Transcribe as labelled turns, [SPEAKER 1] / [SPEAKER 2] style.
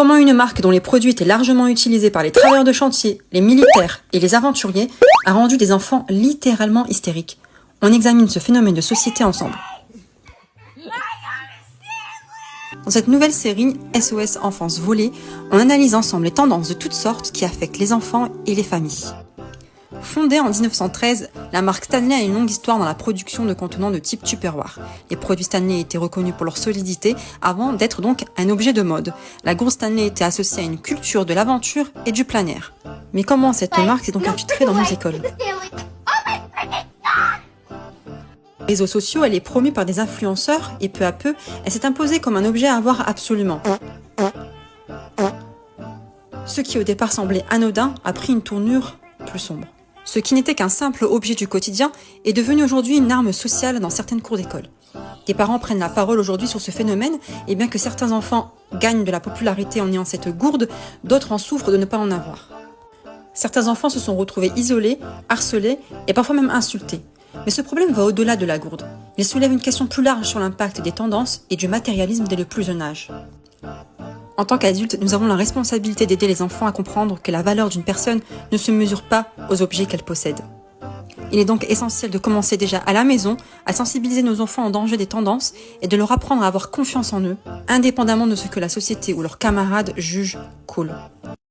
[SPEAKER 1] Comment une marque dont les produits étaient largement utilisés par les travailleurs de chantier, les militaires et les aventuriers a rendu des enfants littéralement hystériques. On examine ce phénomène de société ensemble. Dans cette nouvelle série SOS Enfance Volée, on analyse ensemble les tendances de toutes sortes qui affectent les enfants et les familles. Fondée en 1913, la marque Stanley a une longue histoire dans la production de contenants de type Tupperware. Les produits Stanley étaient reconnus pour leur solidité avant d'être donc un objet de mode. La gourde Stanley était associée à une culture de l'aventure et du plein air. Mais comment cette marque s'est donc infiltrée dans nos écoles ? Les réseaux sociaux, elle est promue par des influenceurs et peu à peu, elle s'est imposée comme un objet à avoir absolument. Ce qui au départ semblait anodin a pris une tournure plus sombre. Ce qui n'était qu'un simple objet du quotidien est devenu aujourd'hui une arme sociale dans certaines cours d'école. Des parents prennent la parole aujourd'hui sur ce phénomène et bien que certains enfants gagnent de la popularité en ayant cette gourde, d'autres en souffrent de ne pas en avoir. Certains enfants se sont retrouvés isolés, harcelés et parfois même insultés. Mais ce problème va au-delà de la gourde. Il soulève une question plus large sur l'impact des tendances et du matérialisme dès le plus jeune âge. En tant qu'adultes, nous avons la responsabilité d'aider les enfants à comprendre que la valeur d'une personne ne se mesure pas aux objets qu'elle possède. Il est donc essentiel de commencer déjà à la maison à sensibiliser nos enfants au danger des tendances et de leur apprendre à avoir confiance en eux, indépendamment de ce que la société ou leurs camarades jugent cool.